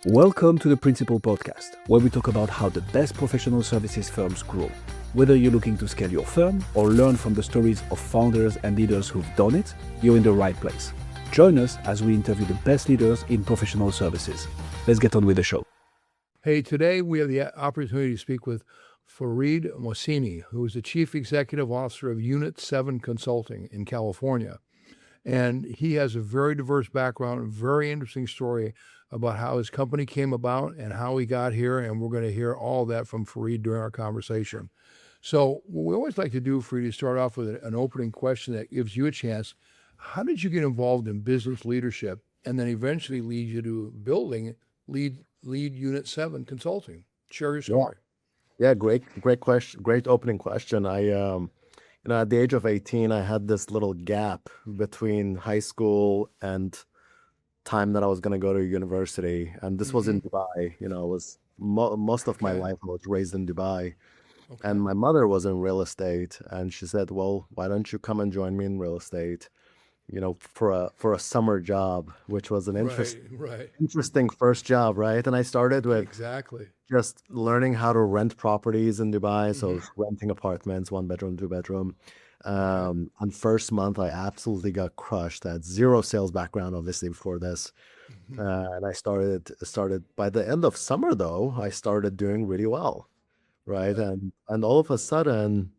Welcome to the Principal Podcast, where we talk about how the best professional services firms grow. Whether you're looking to scale your firm or learn from the stories of founders and leaders who've done it, you're in the right place. Join us as we interview the best leaders in professional services. Let's get on with the show. Hey, today we have the opportunity to speak with Farid Mohsini, who is the Chief Executive Officer of Unit 7 Consulting in California. And he has a very diverse background, a very interesting story about how his company came about and how he got here. And we're going to hear all that from Farid during our conversation. So what we always like to do, Farid, is start off with an opening question that gives you a chance. How did you get involved in business leadership and then eventually lead you to lead Unit 7 Consulting? Share your story. Yeah, great question. Great opening question. At the age of 18, I had this little gap between high school and time that I was going to go to university. And this was in Dubai. It was most of my life, I was raised in Dubai. Okay. And my mother was in real estate. And she said, well, why don't you come and join me in real estate, for a summer job, which was an interesting first job, right? And I started with Exactly. just learning how to rent properties in Dubai. So renting apartments, 1 bedroom, 2 bedroom. On first month, I absolutely got crushed. I had zero sales background, obviously, before this. And I started by the end of summer, though, I started doing really well, right? And all of a sudden,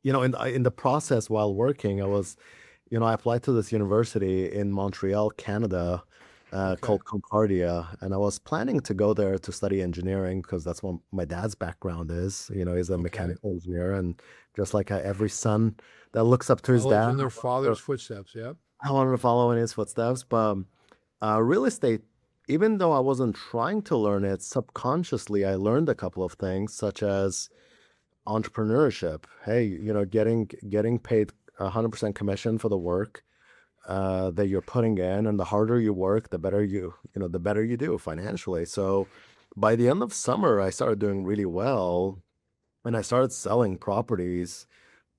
in the process while working, I applied to this university in Montreal, Canada, called Concordia, and I was planning to go there to study engineering because that's what my dad's background is. He's a mechanical engineer, and just like every son that looks up to his Follows dad, in their father's footsteps. Yeah. I wanted to follow in his footsteps. But real estate, even though I wasn't trying to learn it, subconsciously I learned a couple of things, such as entrepreneurship. Hey, getting paid 100% commission for the work that you're putting in, and the harder you work, the better the better you do financially. So by the end of summer, I started doing really well, and I started selling properties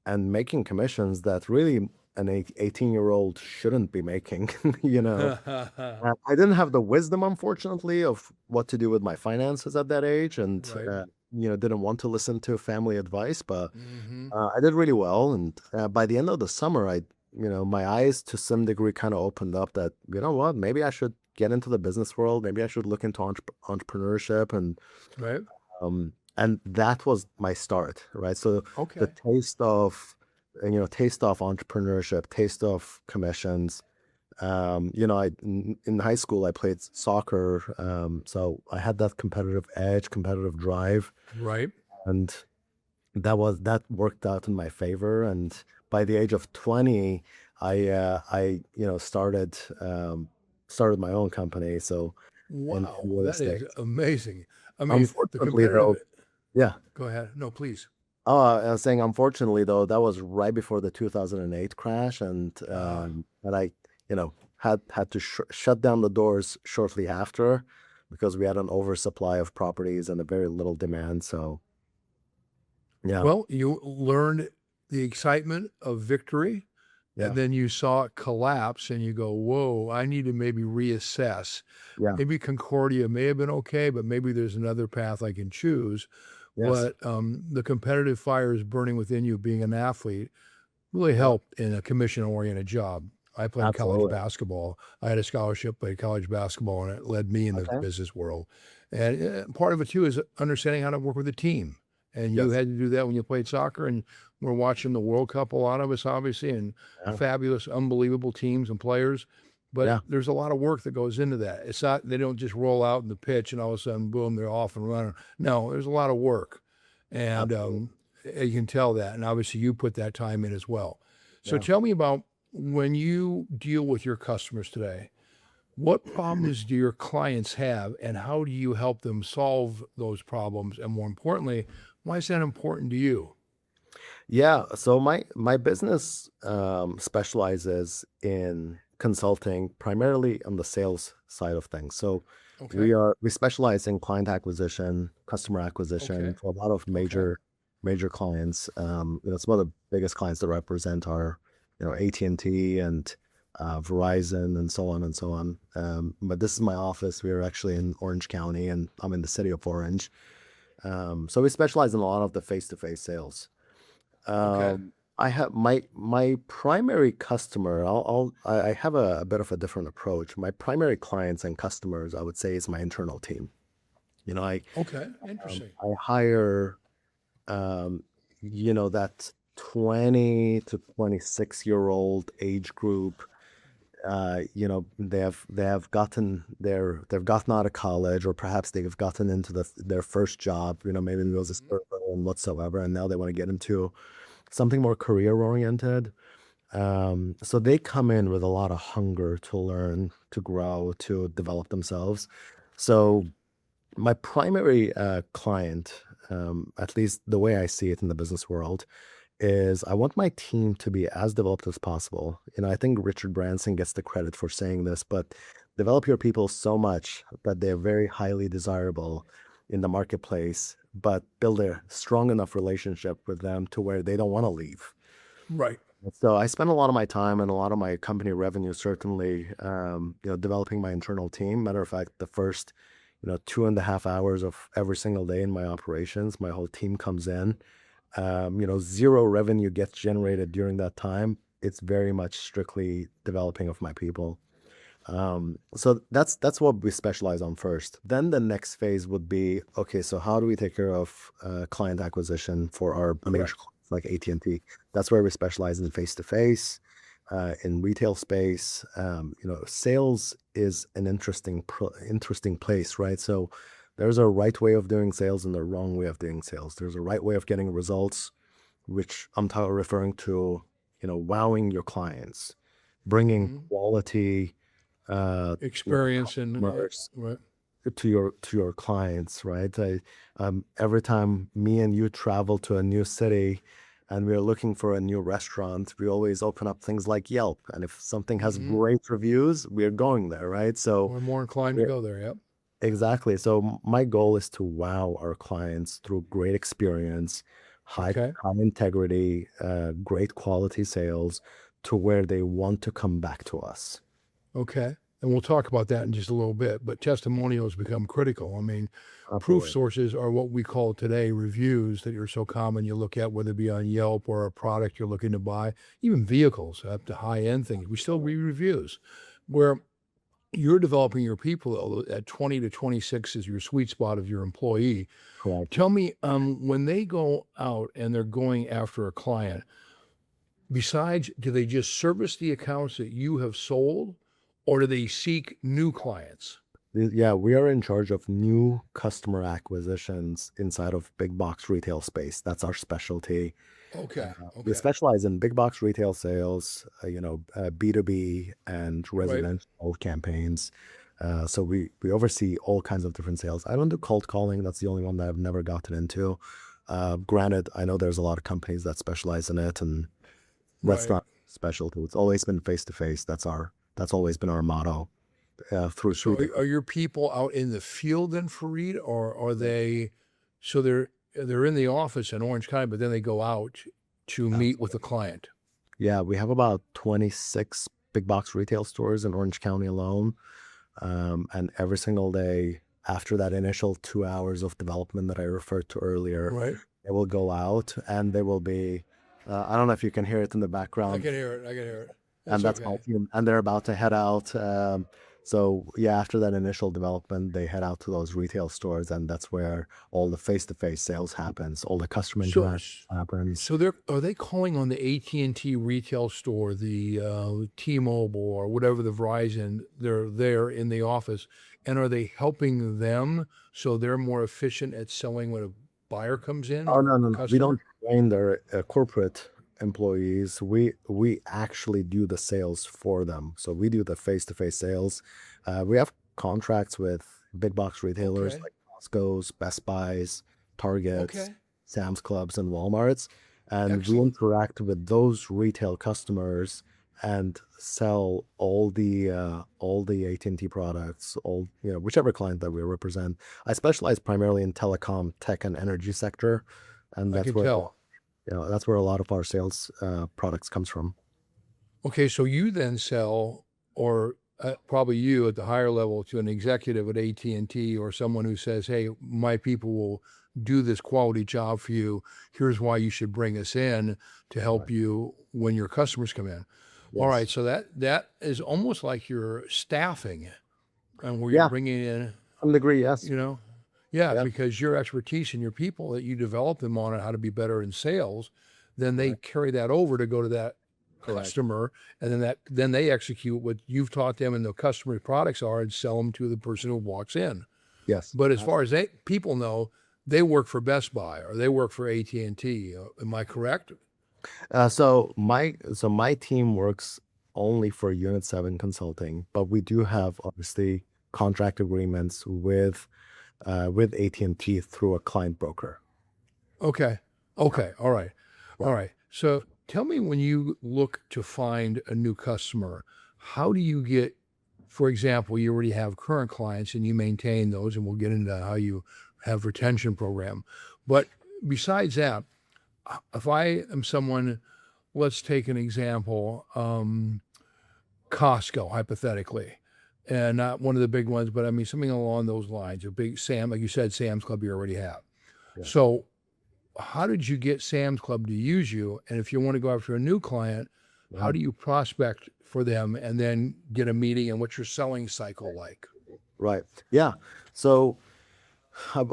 and making commissions that really an 18-year-old shouldn't be making. I didn't have the wisdom, unfortunately, of what to do with my finances at that age, and didn't want to listen to family advice, but I did really well. And by the end of the summer, my eyes to some degree kind of opened up that, maybe I should get into the business world. Maybe I should look into entrepreneurship. And that was my start, right? So the taste of entrepreneurship, taste of commissions. In high school, I played soccer. So I had that competitive edge, competitive drive. Right. And that worked out in my favor. And by the age of 20, I started my own company. So Wow, in real that estate. is amazing. I mean, the Unfortunately, though, competitive. yeah. Go ahead. No, please. I was saying, unfortunately, though, that was right before the 2008 crash, and I, had to shut down the doors shortly after because we had an oversupply of properties and a very little demand. So, yeah, Well, you learned the excitement of victory, yeah, and then you saw it collapse, and you go, "Whoa, I need to maybe reassess. yeah, Maybe Concordia may have been okay, but maybe there's another path I can choose." yes, But the competitive fires burning within you, being an athlete, really helped in a commission-oriented job. I played college absolutely. basketball. I had a scholarship, played college basketball, and it led me in the Okay. business world. And part of it too is understanding how to work with a team. And you Yes. had to do that when you played soccer. And we're watching the World Cup, a lot of us, obviously, and Yeah. fabulous, unbelievable teams and players. But Yeah. there's a lot of work that goes into that. It's not, they don't just roll out in the pitch and all of a sudden, boom, they're off and running. No, there's a lot of work. And Absolutely. you can tell that. And obviously, you put that time in as well. So Yeah. tell me about when you deal with your customers today, what problems do your clients have and how do you help them solve those problems? And more importantly, why is that important to you? Yeah. So my business specializes in consulting primarily on the sales side of things. So Okay. we specialize in client acquisition, customer acquisition Okay. for a lot of Okay. major clients. Some of the biggest clients that represent are, AT&T and Verizon, and so on and so on. But this is my office. We're actually in Orange County, and I'm in the city of Orange. So we specialize in a lot of the face-to-face sales. Okay. I have my primary customer. I have a bit of a different approach. My primary clients and customers, I would say, is my internal team. You know, Okay. Interesting. I hire um, that 20 to 26-year-old age group. They have gotten out of college, or perhaps they've gotten into their first job. Maybe it was a Mhm. server and whatsoever, and now they want to get into something more career oriented. So they come in with a lot of hunger to learn, to grow, to develop themselves. So my primary client, at least the way I see it in the business world, is I want my team to be as developed as possible. I think Richard Branson gets the credit for saying this, but develop your people so much that they're very highly desirable in the marketplace, but build a strong enough relationship with them to where they don't want to leave. Right. So I spend a lot of my time and a lot of my company revenue, certainly, developing my internal team. Matter of fact, the first, 2.5 hours of every single day in my operations, my whole team comes in. Zero revenue gets generated during that time. It's very much strictly developing of my people. So that's what we specialize on first. Then the next phase would be, okay, so how do we take care of client acquisition for our major Correct. clients like AT&T? That's where we specialize in face-to-face, in retail space. Sales is an interesting place, right? So there's a right way of doing sales and a wrong way of doing sales. There's a right way of getting results, which I'm referring to, wowing your clients, bringing Hmm. quality Experience and customers right. to your clients, right? Every time me and you travel to a new city and we're looking for a new restaurant, we always open up things like Yelp. And if something has Hmm. great reviews, we're going there, right? So We're more inclined to we're, go there. Yep. exactly. So my goal is to wow our clients through great experience, Okay. high integrity, great quality sales to where they want to come back to us. Okay. And we'll talk about that in just a little bit. But testimonials become critical. I mean, proof Absolutely. sources are what we call today reviews that are so common. You look at whether it be on Yelp or a product you're looking to buy, even vehicles up to high end things. We still read reviews. Where you're developing your people though, at 20 to 26 is your sweet spot of your employee. Correct. Tell me, when they go out and they're going after a client, besides, do they just service the accounts that you have sold, or do they seek new clients? Yeah, we are in charge of new customer acquisitions inside of big box retail space. That's our specialty. Okay. We Okay. specialize in big box retail sales, B2B and Right. residential campaigns. So we oversee all kinds of different sales. I don't do cold calling. That's the only one that I've never gotten into. Granted, I know there's a lot of companies that specialize in it, and that's Right. not specialty. It's always been face to face. That's always been our motto through So the are your people out in the field then, Fareed, or are they? So they're in the office in Orange County, but then they go out to meet with the client. Yeah, we have about 26 big box retail stores in Orange County alone. And every single day after that initial 2 hours of development that I referred to earlier, Right. they will go out and they will be, I don't know if you can hear it in the I background, can hear it. I can hear it. and That's that's my okay. team. And they're about to head out. So yeah, after that initial development, they head out to those retail stores, and that's where all the face-to-face sales happens, all the customer So, interaction happens. so are they calling on the AT&T retail store, the T-Mobile or whatever the Verizon? They're there in the office, and are they helping them so they're more efficient at selling when a buyer comes in Oh, no, or no, a no. We customer? don't train their corporate employees. We actually do the sales for them. So we do the face-to-face sales. We have contracts with big box retailers Okay. like Costco's, Best Buys, Targets, Okay. Sam's Clubs, and Walmarts, and we Excellent. interact with those retail customers and sell all the AT&T products, whichever client that we represent. I specialize primarily in telecom, tech, and energy sector, and I that's can where tell. that's where a lot of our sales products comes from. Okay, so you then sell, or probably you at the higher level, to an executive at AT&T or someone who says, "Hey, my people will do this quality job for you. Here's why you should bring us in to help Right. you when your customers come in." All right, Yes. so that is almost like you're staffing, and where you're Yeah. bringing in, Some degree, yes. you know, yeah, Yeah. because your expertise and your people that you develop them on how to be better in sales, then they Correct. carry that over to go to that Correct. customer, and then they execute what you've taught them and the customer products are and sell them to the person who walks in. Yes. But as far as people know, they work for Best Buy or they work for AT&T. Am I correct? So my team works only for Unit 7 Consulting, but we do have obviously contract agreements with AT&T through a client broker. Okay. Okay. All right. All Right. right. So tell me, when you look to find a new customer, how do you get, for example, you already have current clients and you maintain those, and we'll get into how you have retention program. But besides that, if I am someone, let's take an example, Costco, hypothetically, and not one of the big ones, but I mean something along those lines, a big like you said, Sam's Club you already have. Yeah. So how did you get Sam's Club to use you? And if you want to go after a new client, how do you prospect for them and then get a meeting, and what's your selling cycle like? Right. Yeah. So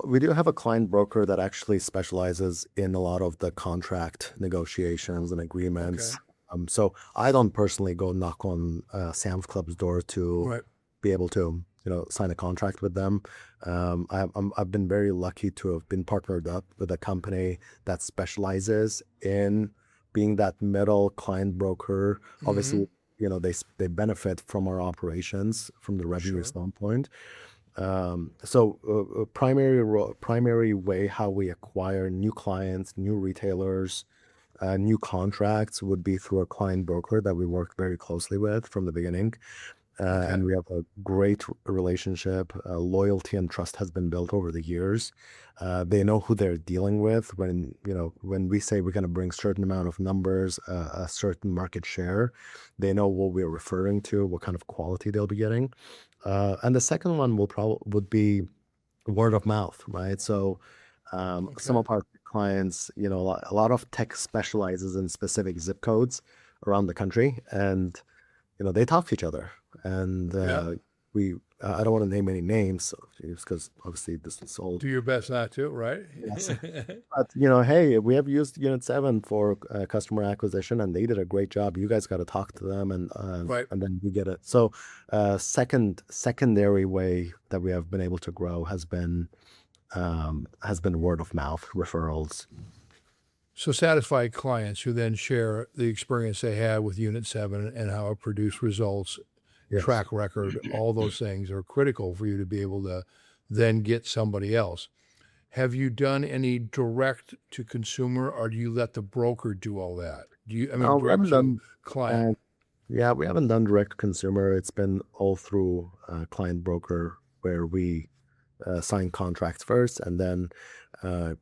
we do have a client broker that actually specializes in a lot of the contract negotiations and agreements. Okay. So I don't personally go knock on Sam's Club's door to Right. be able to, sign a contract with them. I've been very lucky to have been partnered up with a company that specializes in being that middle client broker. Mm-hmm. Obviously, they benefit from our operations from the revenue Sure. standpoint. Primary way how we acquire new clients, new retailers, new contracts would be through a client broker that we work very closely with from the beginning. Okay. And we have a great relationship. Loyalty and trust has been built over the years. They know who they're dealing with when we say we're going to bring certain amount of numbers, a certain market share. They know what we're referring to, what kind of quality they'll be getting. And the second one would be word of mouth, right? So some Okay. of our clients, a lot of tech specializes in specific zip codes around the country, and they talk to each other. And Yeah. I don't want to name any names because obviously this is all. Do your best not to, right? Yes. But hey, we have used Unit 7 for customer acquisition, and they did a great job. You guys got to talk to them, and Right. then we get it. So, secondary way that we have been able to grow has been word of mouth referrals. So satisfied clients who then share the experience they had with Unit 7 and how it produced results, Yes. track record, all those things are critical for you to be able to then get somebody else. Have you done any direct to consumer, or do you let the broker do all that? We Direct haven't to done. client? Yeah, we haven't done direct consumer. It's been all through client broker where we sign contracts first, and then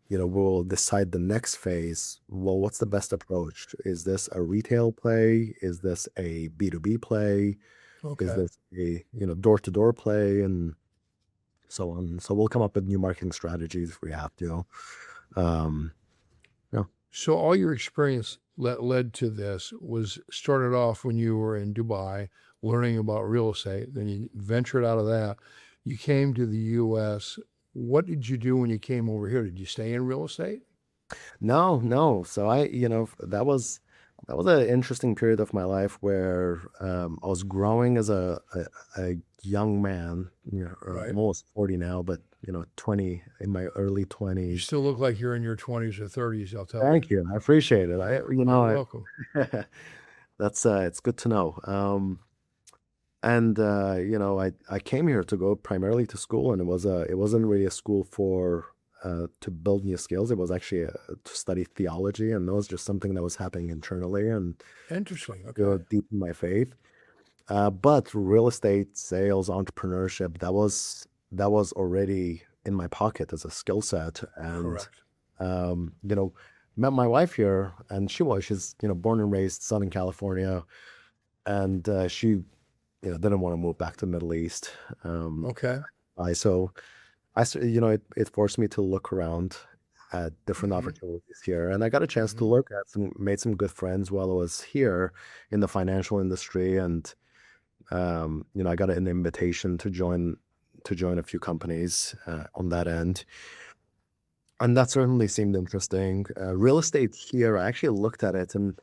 we'll decide the next phase. Well, what's the best approach? Is this a retail play? Is this a B2B play? Is Okay. this a door-to-door play, and so on? So we'll come up with new marketing strategies if we have to. Yeah. So all your experience that led to this was started off when you were in Dubai learning about real estate. Then you ventured out of that. You came to the U.S. What did you do when you came over here? Did you stay in real estate? No. So that was an interesting period of my life where I was growing as a young man. Right. Almost 40 now, but 20 in my early You 20s. still look like you're in your 20s or 30s, I'll tell you. Thank you. I appreciate it. You're welcome. That's it's good to know. And I came here to go primarily to school, and it wasn't really a school for to build new skills. It was actually to study theology, and that was just something that was happening internally and Interesting. go Okay. deep in my faith. But real estate, sales, entrepreneurship, that was already in my pocket as a skill set. And Correct. met my wife here, and she's born and raised Southern California. and she, didn't want to move back to the Middle East. Um, Okay. I so it forced me to look around at different Hmm. opportunities here, and I got a chance to Hmm. look at made some good friends while I was here in the financial industry, and I got an invitation to join a few companies on that end, and that certainly seemed interesting. Real estate here, I actually looked at it, and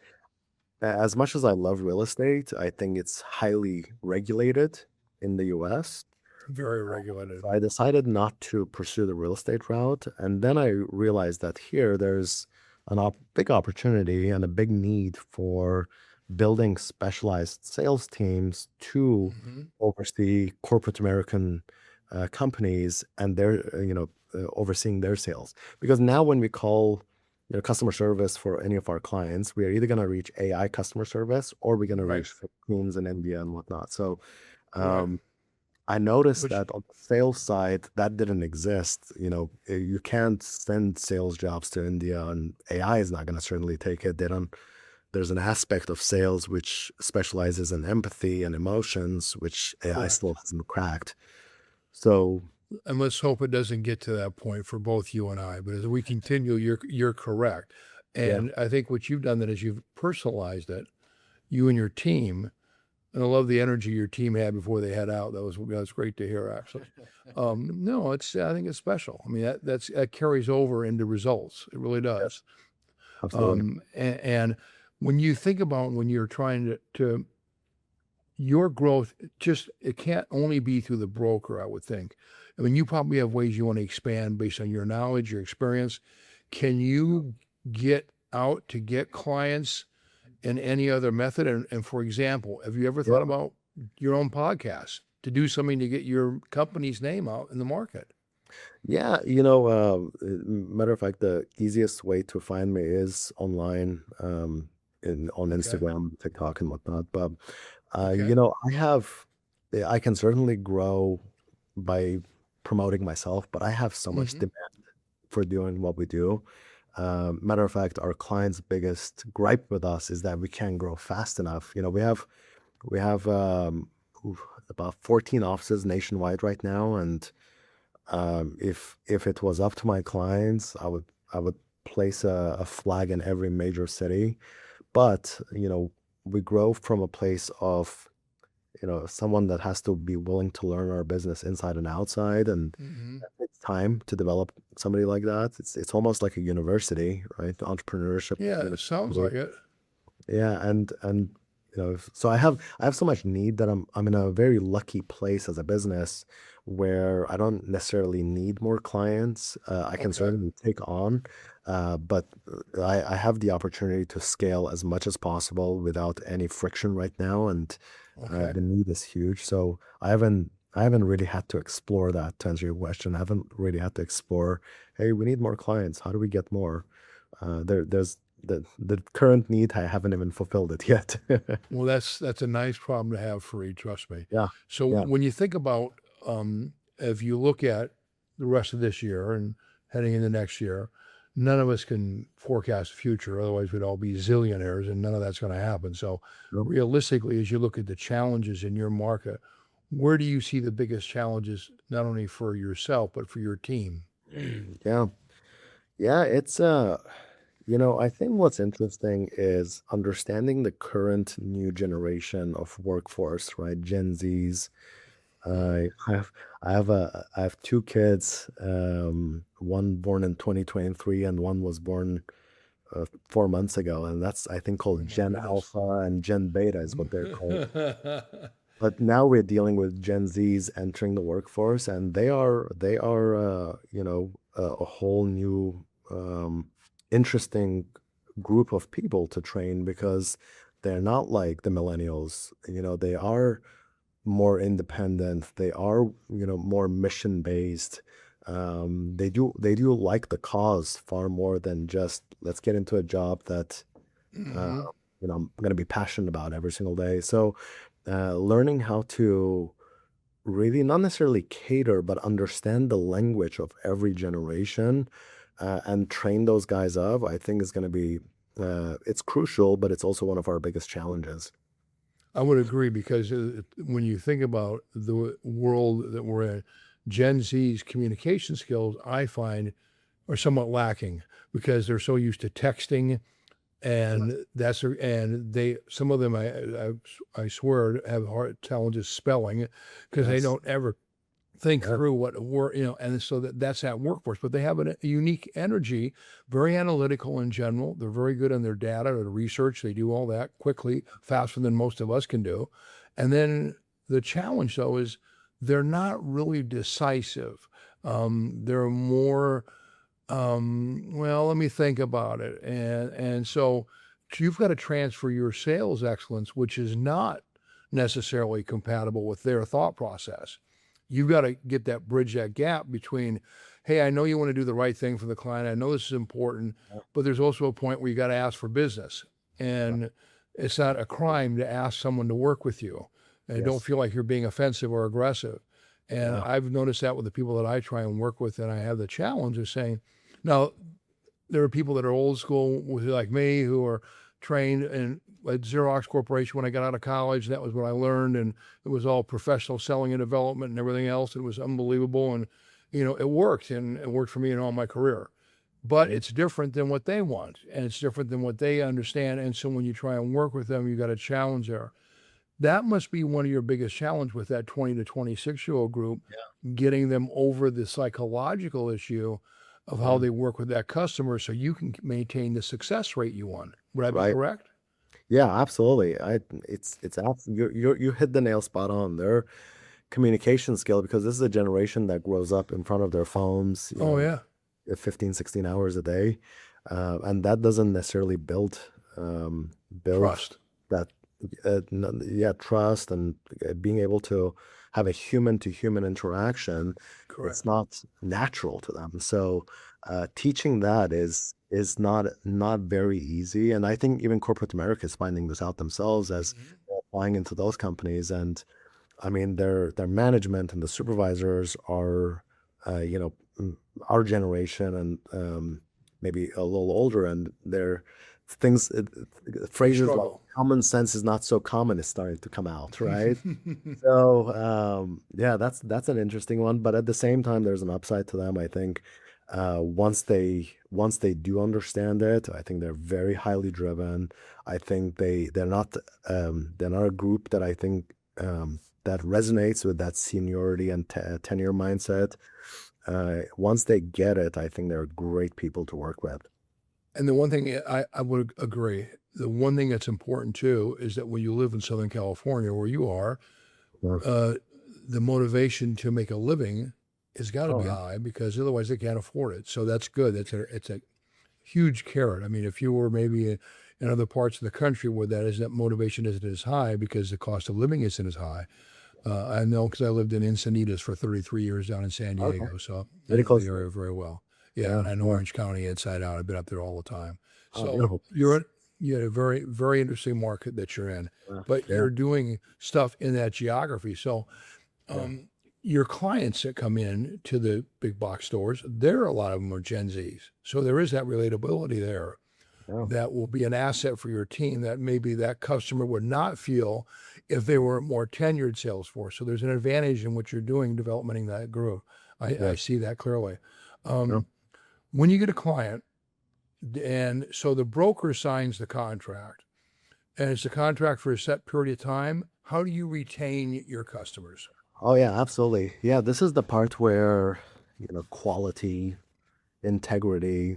as much as I love real estate, I think it's highly regulated in the US. Very So regulated. I decided not to pursue the real estate route. And then I realized that here there's big opportunity and a big need for building specialized sales teams to Hmm. oversee corporate American companies and their, overseeing their sales. Because now when we call, customer service for any of our clients, we are either going to reach AI customer service or we're going to Right. reach Philippines and India and whatnot. So, Right. um, I noticed Which that on the sales side, that didn't exist. You can't send sales jobs to India, and AI is not going to certainly take it. They don't. There's an aspect of sales which specializes in empathy and emotions, which AI correct. still hasn't cracked. So, And let's hope it doesn't get to that point for both you and I. But as we continue, you're correct. yeah, And I think what you've done then is you've personalized it, you and your team. And I love the energy your team had before they head out. That was great to hear, actually. No, I think it's special. I mean, that carries over into results. It really does. yes, absolutely. And when you think about when you're trying to your growth, it can't only be through the broker, I would think. I mean, you probably have ways you want to expand based on your knowledge, your experience. Can you get out to get clients in any other method? And for example, have you ever Yeah. thought about your own podcast to do something to get your company's name out in the market? Yeah, matter of fact, the easiest way to find me is online, on Okay. Instagram, TikTok, and whatnot. But Okay. I can certainly grow by promoting myself, but I have so much Hmm. demand for doing what we do. Matter of fact, our client's biggest gripe with us is that we can't grow fast enough. We have oof, about 14 offices nationwide right now, and if it was up to my clients, I would place a flag in every major city. But we grow from a place of someone that has to be willing to learn our business inside and outside, and Hmm. it's time to develop somebody like that. It's almost like a university, right? Entrepreneurship Yeah, it sounds university. like it. Yeah, and so I have so much need that I'm in a very lucky place as a business where I don't necessarily need more clients. I can Okay. certainly take on, but I have the opportunity to scale as much as possible without any friction right now, and Okay. the need is huge. So I haven't really had to explore that to answer your question. I haven't really had to explore, hey, we need more clients. How do we get more? There's the current need. I haven't even fulfilled it yet. Well, that's a nice problem to have, Fareed, trust me. Yeah, So yeah, when you think about, if you look at the rest of this year and heading into next year, none of us can forecast the future. Otherwise, we'd all be zillionaires, and none of that's going to happen. So no, realistically, as you look at the challenges in your market, where do you see the biggest challenges, not only for yourself but for your team? yeah, yeah. I think what's interesting is understanding the current new generation of workforce, right? Gen Zs. Mm. I have I have two kids, one born in 2023 and one was born 4 months ago, and that's I think Oh called my Gen goodness. Alpha and Gen Beta is what they're called. But now we're dealing with Gen Zs entering the workforce, and they are a whole new interesting group of people to train because they're not like the millennials. They are more independent. They are more mission based. They do like the cause far more than just let's get into a job that uh, Hmm. I'm going to be passionate about every single day. So, learning how to really not necessarily cater, but understand the language of every generation and train those guys up, I think is going to be it's crucial, but it's also one of our biggest challenges. I would agree because when you think about the world that we're in, Gen Z's communication skills, I find, are somewhat lacking because they're so used to texting, and some of them I swear have hard challenges spelling because they Yes. don't ever think Yeah. through what work, and so that's that workforce. But they have a unique energy, very analytical in general. They're very good on their data or the research. They do all that quickly, faster than most of us can do. And then the challenge, though, is they're not really decisive. They're more, well, let me think about it. And so you've got to transfer your sales excellence, which is not necessarily compatible with their thought process. You've got to get bridge that gap between, hey, I know you want to do the right thing for the client. I know this is important, but there's also a point where you got to ask for business. And it's not a crime to ask someone to work with you. And don't Yes. feel like you're being offensive or aggressive. And Yeah. I've noticed that with the people that I try and work with, and I have the challenge of saying, now, there are people that are old school like me who are trained at Xerox Corporation when I got out of college. That was what I learned, and it was all professional selling and development and everything else. It was unbelievable, and it worked, and it worked for me in all my career. But it's different than what they want, and it's different than what they understand. And so when you try and work with them, you got a challenge there. That must be one of your biggest challenge with that 20 to 26-year-old group, getting them over the psychological issue of how they work with that customer so you can maintain the success rate you want. Would I be Right. correct? Yeah, absolutely. You hit the nail spot on. Their communication skill, because this is a generation that grows up in front of their phones, Oh, yeah. 15, 16 hours a day. And that doesn't necessarily build Trust. that trust and being able to have a human to human interaction. Correct. It's not natural to them. So teaching that is not very easy. And I think even corporate America is finding this out themselves as they're applying into those companies. And I mean, their management and the supervisors are our generation and maybe a little older, and their things phrases like Struggle. common sense is not so common is starting to come out, right? So that's an interesting one. But at the same time, there's an upside to them. I think once they do understand it, I think they're very highly driven. I think they're not a group that I think that resonates with that seniority and tenure mindset. Once they get it, I think they're great people to work with. And the one thing I would agree, the one thing that's important too is that when you live in Southern California, where you are, the motivation to make a living has got to be high because otherwise they can't afford it. So that's good. It's a huge carrot. I mean, if you were maybe in other parts of the country where that motivation isn't as high because the cost of living isn't as high. I know because I lived in Encinitas for 33 years down in San Diego, so I Very know close. the area very well. Yeah, Yeah, I know Orange County inside out. I've been up there all the time. So beautiful. you had a very, very interesting market that you're in, but you're doing stuff in that geography. So your clients that come in to the big box stores, a lot of them are Gen Zs. So there is that relatability there. That will be an asset for your team that maybe that customer would not feel if they were a more tenured sales force. So there's an advantage in what you're doing, developing that group. I see that clearly. When you get a client, and so the broker signs the contract, and it's a contract for a set period of time, how do you retain your customers? Oh yeah, absolutely. Yeah, this is the part where quality, integrity,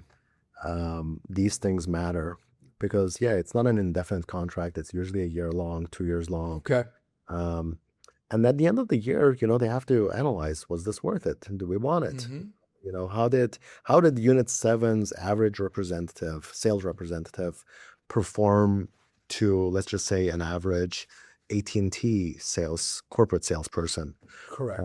these things matter, because it's not an indefinite contract. It's usually a year long, 2 years long. Okay. And at the end of the year, they have to analyze, was this worth it? Do we want it? How did Unit 7's average sales representative perform to, let's just say, an average AT&T corporate salesperson? Correct.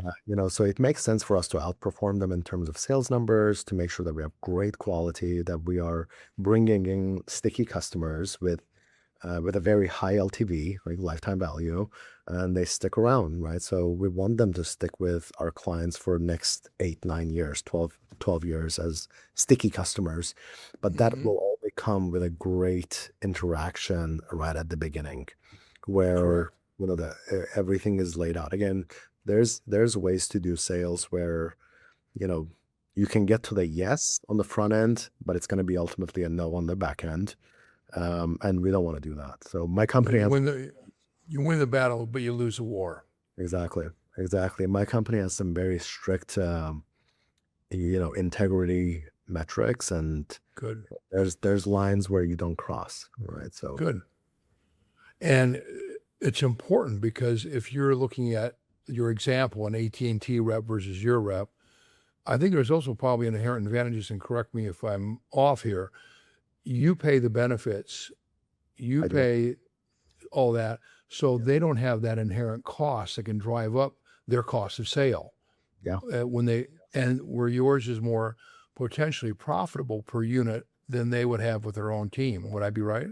So it makes sense for us to outperform them in terms of sales numbers, to make sure that we have great quality, that we are bringing in sticky customers with a very high LTV, like lifetime value, and they stick around, right? So we want them to stick with our clients for next 8, 9 years, 12 years as sticky customers. But that will all come with a great interaction right at the beginning, where everything is laid out. Again, there's ways to do sales where, you know, you can get to the yes on the front end, but it's going to be ultimately a no on the back end. And we don't want to do that. So my company has You win the battle, but you lose the war. exactly. My company has some very strict, integrity metrics, and Good. there's lines where you don't cross, right? So Good. And it's important because if you're looking at your example, an AT&T rep versus your rep, I think there's also probably inherent advantages, and correct me if I'm off here. You pay the benefits, you I do. pay all that, so they don't have that inherent cost that can drive up their cost of sale. Yeah. And where yours is more potentially profitable per unit than they would have with their own team. Would I be right?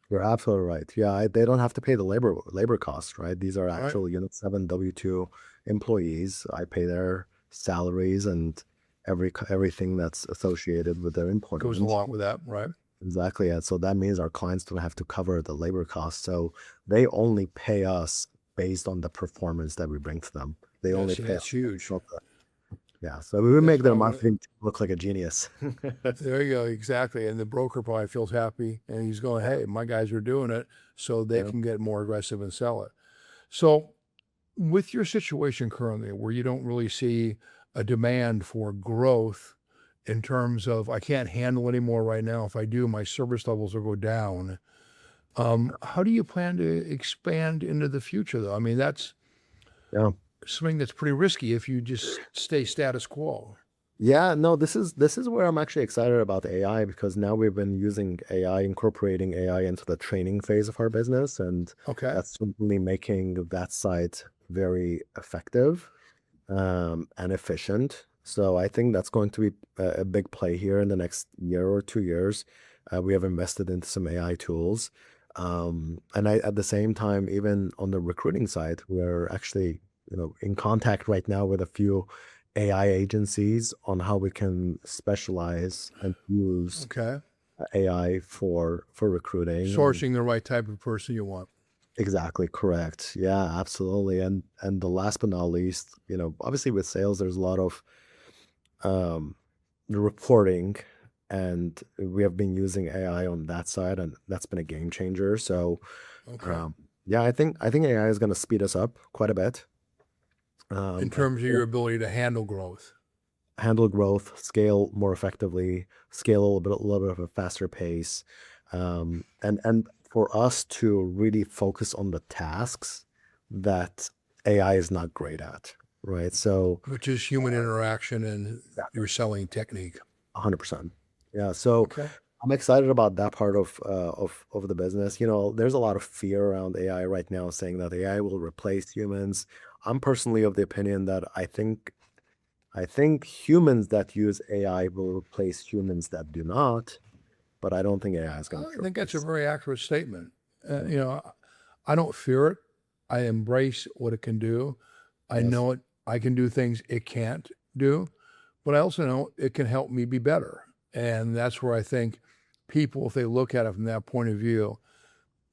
You're absolutely right. Yeah, they don't have to pay the labor costs, right? These are actual Unit 7 W-2 employees. I pay their salaries and everything that's associated with their employment. Goes along with that, right? Exactly. Yeah. So that means our clients don't have to cover the labor costs. So they only pay us based on the performance that we bring to them. They only pay That's us. huge. Yeah. So we would make their why- marketing look like a genius. There you go, exactly. And the broker probably feels happy and he's going, hey, my guys are doing it so they Yeah. can get more aggressive and sell it. So with your situation currently where you don't really see a demand for growth in terms of I can't handle anymore right now. If I do, my service levels will go down. How do you plan to expand into the future though? I mean, that's Yeah. something that's pretty risky if you just stay status quo. Yeah, no, this is where I'm actually excited about AI, because now we've been using AI, incorporating AI into the training phase of our business, and Okay. that's certainly making that side very effective and efficient. So I think that's going to be a big play here in the next year or 2 years. We have invested into some AI tools. And at the same time, even on the recruiting side, we're actually, in contact right now with a few AI agencies on how we can specialize and use Okay. AI for recruiting. Sourcing the right type of person you want. Exactly, correct. Yeah, absolutely. And the last but not least, obviously with sales, there's a lot of the reporting, and we have been using AI on that side, and that's been a game changer. So, Okay. yeah, I think AI is going to speed us up quite a bit. In terms of your ability to handle growth. Handle growth, scale more effectively, scale a little bit of a faster pace, and for us to really focus on the tasks that AI is not great at, right? So Which is human interaction and yeah, your selling technique. 100%. Yeah. So Okay. I'm excited about that part of the business. There's a lot of fear around AI right now, saying that AI will replace humans. I'm personally of the opinion that I think humans that use AI will replace humans that do not, but I don't think AI is going I to think that's a replace. very accurate statement. I don't fear it. I embrace what it can do. I Yes. know it. I can do things it can't do, but I also know it can help me be better. And that's where I think people, if they look at it from that point of view,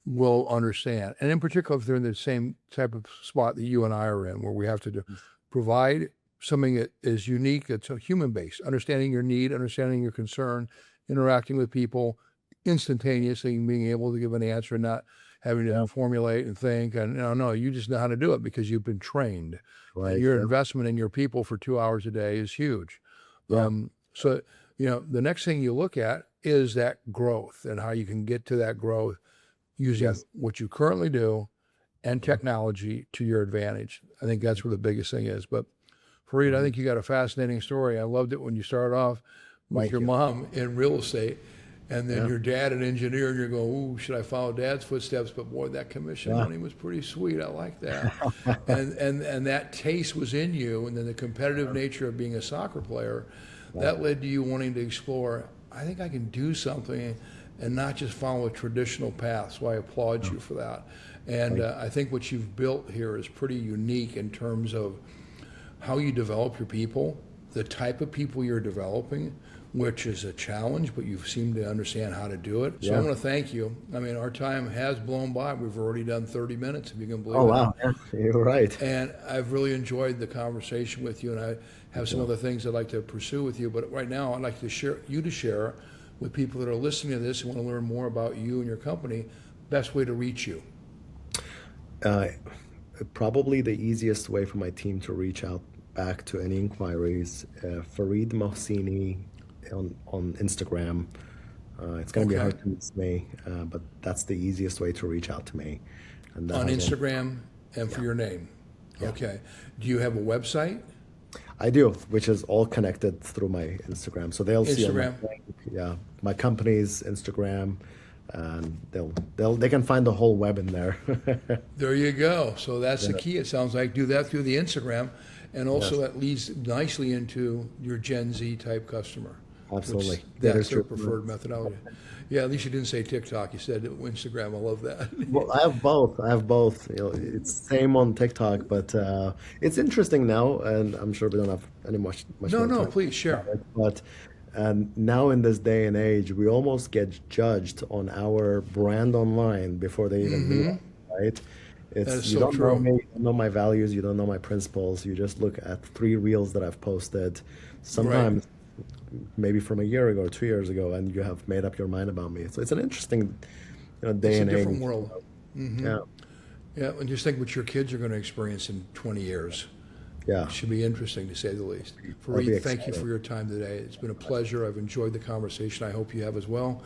will understand. And in particular, if they're in the same type of spot that you and I are in, where we have to provide something that is unique, that's human based, understanding your need, understanding your concern, interacting with people instantaneously, and being able to give an answer, not having to Yeah. formulate and think. And no, you just know how to do it because you've been trained. And Right. your Yeah. investment in your people for 2 hours a day is huge. Yeah. So, the next thing you look at is that growth and how you can get to that growth using Yes. what you currently do and technology to your advantage. I think that's where the biggest thing is. But Farid, I think you got a fascinating story. I loved it when you started off with Thank your you. mom in real estate and then Yeah. your dad an engineer, and you're going, ooh, should I follow dad's footsteps? But boy, that commission Yeah. money was pretty sweet. I like that. And that taste was in you, and then the competitive nature of being a soccer player, that led to you wanting to explore, I think I can do something and not just follow a traditional path. So I applaud you for that. And I think what you've built here is pretty unique in terms of how you develop your people the type of people you're developing, which is a challenge, but you seem to understand how to do it. So Yeah. I want to thank you. I mean, our time has blown by. We've already done 30 minutes, if you can believe it. Oh, wow. Yeah, you're right. And I've really enjoyed the conversation with you, and I have some other things I'd like to pursue with you. But right now, I'd like to share with people that are listening to this and want to learn more about you and your company, best way to reach you. Probably the easiest way for my team to reach out back to any inquiries, Farid Mohsini on Instagram. It's going to be Okay. hard to miss me, but that's the easiest way to reach out to me. And that On has all- Instagram and for your name. Okay. Do you have a website? I do, which is all connected through my Instagram. So they'll see on my Instagram. link, my company's Instagram, and they can find the whole web in there. There you go. So that's the key. It sounds like do that through the Instagram, and also that leads nicely into your Gen Z type customer. Absolutely. Which That that's is their true. preferred methodology. Yeah, at least you didn't say TikTok. You said Instagram. I love that. Well, I have both. It's same on TikTok, but it's interesting now, and I'm sure we don't have any much No, more time. please share. But now in this day and age, we almost get judged on our brand online before they even meet us, right? That is You so don't true. know me, you don't know my values, you don't know my principles. You just look at 3 reels that I've posted, sometimes maybe from a year ago or 2 years ago, and you have made up your mind about me. So it's an interesting day It's a and age. different world. Yeah, Yeah, and just think what your kids are going to experience in 20 years. yeah. It should be interesting to say the least. be Farid, thank you exciting. for your time today. It's been a pleasure. I've enjoyed the conversation. I hope you have as well.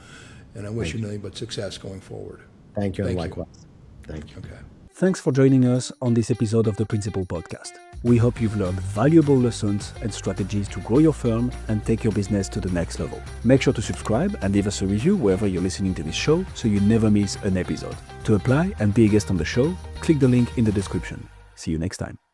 And I wish you nothing but success going forward. Thank you, and Thank you. likewise. Thank you. Okay. Thanks for joining us on this episode of the Principal Podcast. We hope you've learned valuable lessons and strategies to grow your firm and take your business to the next level. Make sure to subscribe and leave us a review wherever you're listening to this show so you never miss an episode. To apply and be a guest on the show, click the link in the description. See you next time.